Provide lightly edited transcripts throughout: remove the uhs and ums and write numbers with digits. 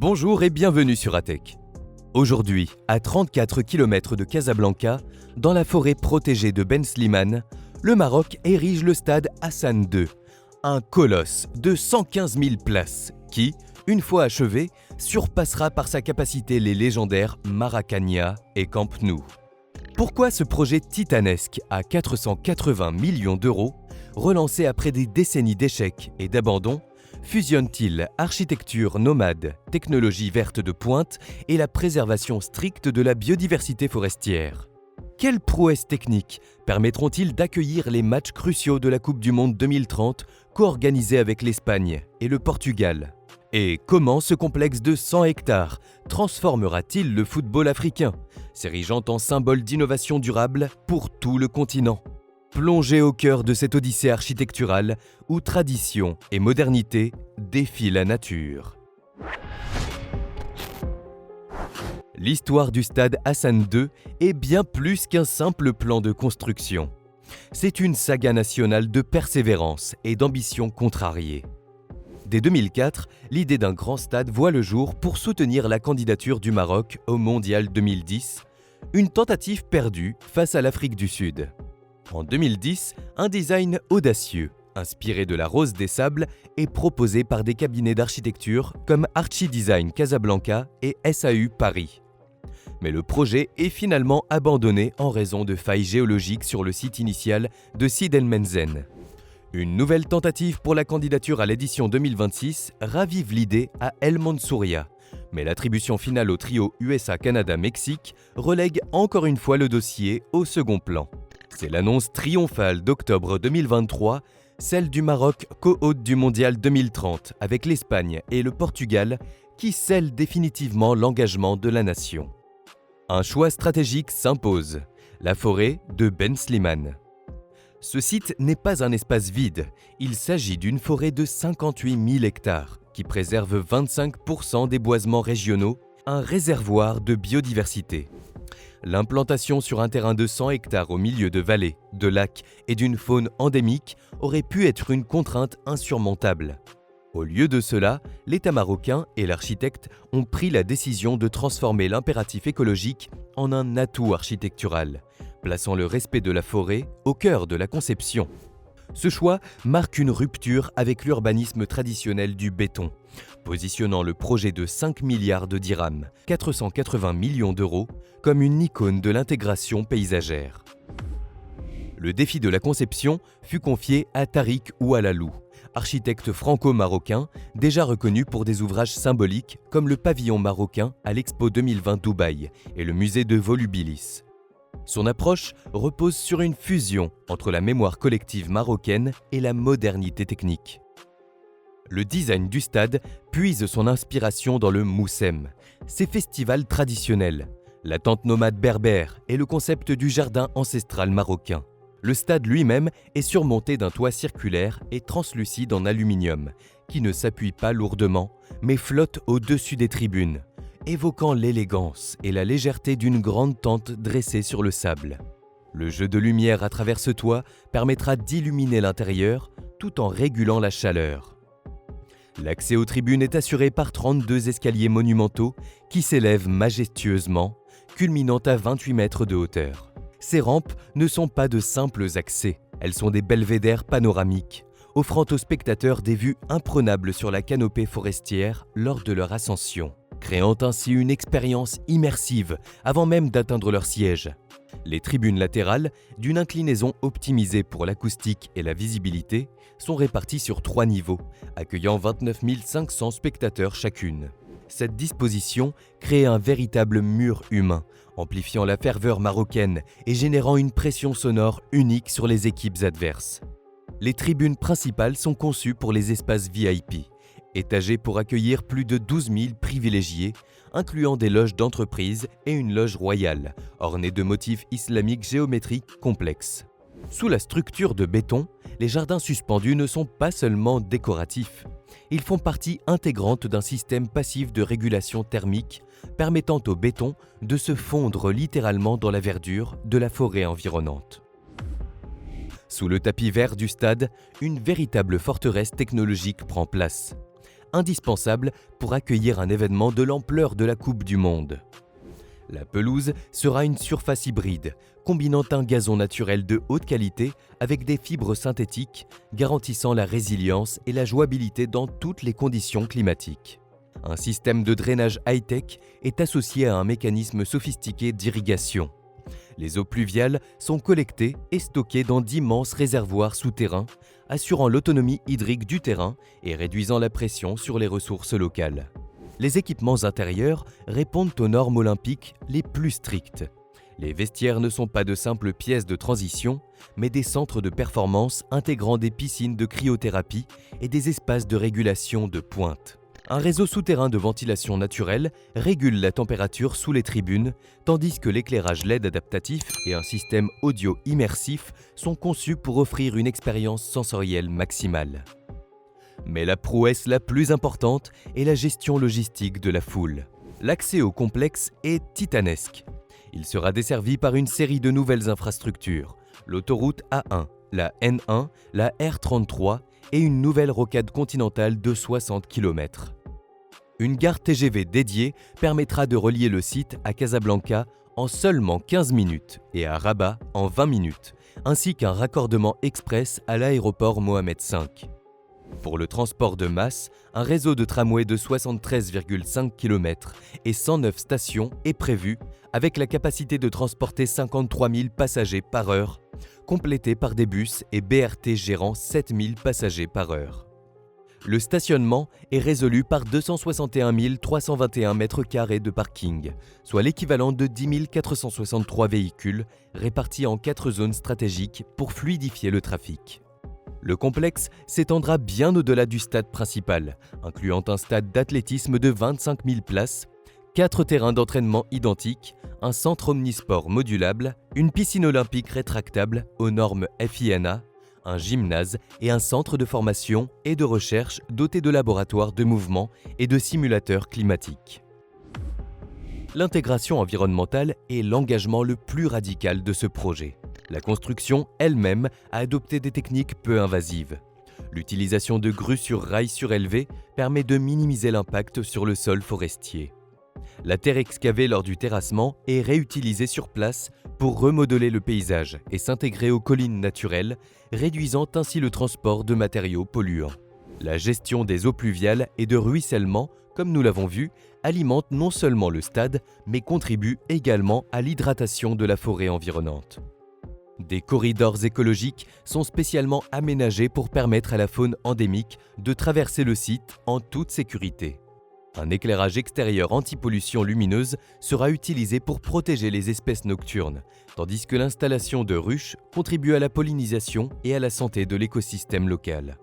Bonjour et bienvenue sur ATEC. Aujourd'hui, à 34 km de Casablanca, dans la forêt protégée de Ben Slimane, le Maroc érige le stade Hassan II, un colosse de 115 000 places qui, une fois achevé, surpassera par sa capacité les légendaires Maracana et Camp Nou. Pourquoi ce projet titanesque à 480 millions d'euros, relancé après des décennies d'échecs et d'abandon, fusionne-t-il architecture nomade, technologie verte de pointe et la préservation stricte de la biodiversité forestière? Quelles prouesses techniques permettront-ils d'accueillir les matchs cruciaux de la Coupe du Monde 2030 co-organisés avec l'Espagne et le Portugal? Et comment ce complexe de 100 hectares transformera-t-il le football africain, s'érigeant en symbole d'innovation durable pour tout le continent? Plongez au cœur de cette odyssée architecturale où tradition et modernité défient la nature. L'histoire du stade Hassan II est bien plus qu'un simple plan de construction. C'est une saga nationale de persévérance et d'ambition contrariée. Dès 2004, l'idée d'un grand stade voit le jour pour soutenir la candidature du Maroc au Mondial 2010, une tentative perdue face à l'Afrique du Sud. En 2010, un design audacieux, inspiré de la Rose des Sables, est proposé par des cabinets d'architecture comme Archidesign Casablanca et SAU Paris. Mais le projet est finalement abandonné en raison de failles géologiques sur le site initial de Sidi El Menzen. Une nouvelle tentative pour la candidature à l'édition 2026 ravive l'idée à El Mansouria, mais l'attribution finale au trio USA-Canada-Mexique relègue encore une fois le dossier au second plan. C'est l'annonce triomphale d'octobre 2023, celle du Maroc co-hôte du Mondial 2030 avec l'Espagne et le Portugal, qui scelle définitivement l'engagement de la nation. Un choix stratégique s'impose, la forêt de Ben Slimane. Ce site n'est pas un espace vide, il s'agit d'une forêt de 58 000 hectares qui préserve 25% des boisements régionaux, un réservoir de biodiversité. L'implantation sur un terrain de 100 hectares au milieu de vallées, de lacs et d'une faune endémique aurait pu être une contrainte insurmontable. Au lieu de cela, l'État marocain et l'architecte ont pris la décision de transformer l'impératif écologique en un atout architectural, plaçant le respect de la forêt au cœur de la conception. Ce choix marque une rupture avec l'urbanisme traditionnel du béton, positionnant le projet de 5 milliards de dirhams, 480 millions d'euros, comme une icône de l'intégration paysagère. Le défi de la conception fut confié à Tariq Oualalou, architecte franco-marocain déjà reconnu pour des ouvrages symboliques comme le pavillon marocain à l'Expo 2020 Dubaï et le musée de Volubilis. Son approche repose sur une fusion entre la mémoire collective marocaine et la modernité technique. Le design du stade puise son inspiration dans le Moussem, ses festivals traditionnels, la tente nomade berbère et le concept du jardin ancestral marocain. Le stade lui-même est surmonté d'un toit circulaire et translucide en aluminium, qui ne s'appuie pas lourdement, mais flotte au-dessus des tribunes, évoquant l'élégance et la légèreté d'une grande tente dressée sur le sable. Le jeu de lumière à travers ce toit permettra d'illuminer l'intérieur tout en régulant la chaleur. L'accès aux tribunes est assuré par 32 escaliers monumentaux qui s'élèvent majestueusement, culminant à 28 mètres de hauteur. Ces rampes ne sont pas de simples accès, elles sont des belvédères panoramiques, offrant aux spectateurs des vues imprenables sur la canopée forestière lors de leur ascension, créant ainsi une expérience immersive avant même d'atteindre leur siège. Les tribunes latérales, d'une inclinaison optimisée pour l'acoustique et la visibilité, sont réparties sur 3 niveaux, accueillant 29 500 spectateurs chacune. Cette disposition crée un véritable mur humain, amplifiant la ferveur marocaine et générant une pression sonore unique sur les équipes adverses. Les tribunes principales sont conçues pour les espaces VIP, étagées pour accueillir plus de 12 000 privilégiés, incluant des loges d'entreprise et une loge royale, ornée de motifs islamiques géométriques complexes. Sous la structure de béton, les jardins suspendus ne sont pas seulement décoratifs. Ils font partie intégrante d'un système passif de régulation thermique permettant au béton de se fondre littéralement dans la verdure de la forêt environnante. Sous le tapis vert du stade, une véritable forteresse technologique prend place. indispensable pour accueillir un événement de l'ampleur de la Coupe du Monde. La pelouse sera une surface hybride, combinant un gazon naturel de haute qualité avec des fibres synthétiques, garantissant la résilience et la jouabilité dans toutes les conditions climatiques. Un système de drainage high-tech est associé à un mécanisme sophistiqué d'irrigation. Les eaux pluviales sont collectées et stockées dans d'immenses réservoirs souterrains, assurant l'autonomie hydrique du terrain et réduisant la pression sur les ressources locales. Les équipements intérieurs répondent aux normes olympiques les plus strictes. Les vestiaires ne sont pas de simples pièces de transition, mais des centres de performance intégrant des piscines de cryothérapie et des espaces de régulation de pointe. Un réseau souterrain de ventilation naturelle régule la température sous les tribunes, tandis que l'éclairage LED adaptatif et un système audio immersif sont conçus pour offrir une expérience sensorielle maximale. Mais la prouesse la plus importante est la gestion logistique de la foule. L'accès au complexe est titanesque. Il sera desservi par une série de nouvelles infrastructures, l'autoroute A1, la N1, la R33 et une nouvelle rocade continentale de 60 km. Une gare TGV dédiée permettra de relier le site à Casablanca en seulement 15 minutes et à Rabat en 20 minutes, ainsi qu'un raccordement express à l'aéroport Mohamed V. Pour le transport de masse, un réseau de tramways de 73,5 km et 109 stations est prévu, avec la capacité de transporter 53 000 passagers par heure, complété par des bus et BRT gérant 7 000 passagers par heure. Le stationnement est résolu par 261 321 m² de parking, soit l'équivalent de 10 463 véhicules répartis en 4 zones stratégiques pour fluidifier le trafic. Le complexe s'étendra bien au-delà du stade principal, incluant un stade d'athlétisme de 25 000 places, 4 terrains d'entraînement identiques, un centre omnisport modulable, une piscine olympique rétractable aux normes FINA, un gymnase et un centre de formation et de recherche doté de laboratoires de mouvement et de simulateurs climatiques. L'intégration environnementale est l'engagement le plus radical de ce projet. La construction elle-même a adopté des techniques peu invasives. L'utilisation de grues sur rails surélevés permet de minimiser l'impact sur le sol forestier. La terre excavée lors du terrassement est réutilisée sur place pour remodeler le paysage et s'intégrer aux collines naturelles, réduisant ainsi le transport de matériaux polluants. La gestion des eaux pluviales et de ruissellement, comme nous l'avons vu, alimente non seulement le stade, mais contribue également à l'hydratation de la forêt environnante. Des corridors écologiques sont spécialement aménagés pour permettre à la faune endémique de traverser le site en toute sécurité. Un éclairage extérieur anti-pollution lumineuse sera utilisé pour protéger les espèces nocturnes, tandis que l'installation de ruches contribue à la pollinisation et à la santé de l'écosystème local.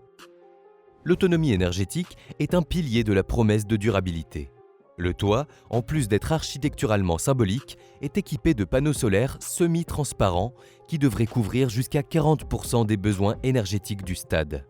L'autonomie énergétique est un pilier de la promesse de durabilité. Le toit, en plus d'être architecturalement symbolique, est équipé de panneaux solaires semi-transparents qui devraient couvrir jusqu'à 40% des besoins énergétiques du stade.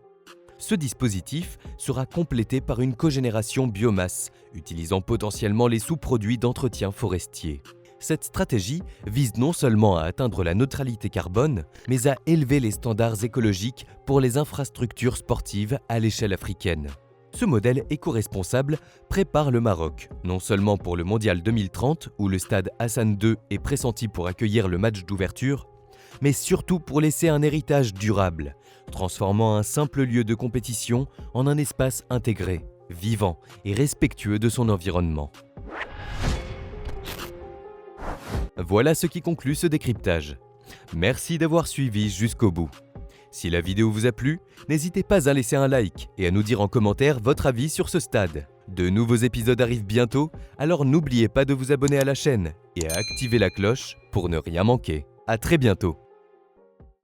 Ce dispositif sera complété par une cogénération biomasse, utilisant potentiellement les sous-produits d'entretien forestier. Cette stratégie vise non seulement à atteindre la neutralité carbone, mais à élever les standards écologiques pour les infrastructures sportives à l'échelle africaine. Ce modèle éco-responsable prépare le Maroc, non seulement pour le Mondial 2030, où le stade Hassan II est pressenti pour accueillir le match d'ouverture, mais surtout pour laisser un héritage durable, transformant un simple lieu de compétition en un espace intégré, vivant et respectueux de son environnement. Voilà ce qui conclut ce décryptage. Merci d'avoir suivi jusqu'au bout. Si la vidéo vous a plu, n'hésitez pas à laisser un like et à nous dire en commentaire votre avis sur ce stade. De nouveaux épisodes arrivent bientôt, alors n'oubliez pas de vous abonner à la chaîne et à activer la cloche pour ne rien manquer. À très bientôt.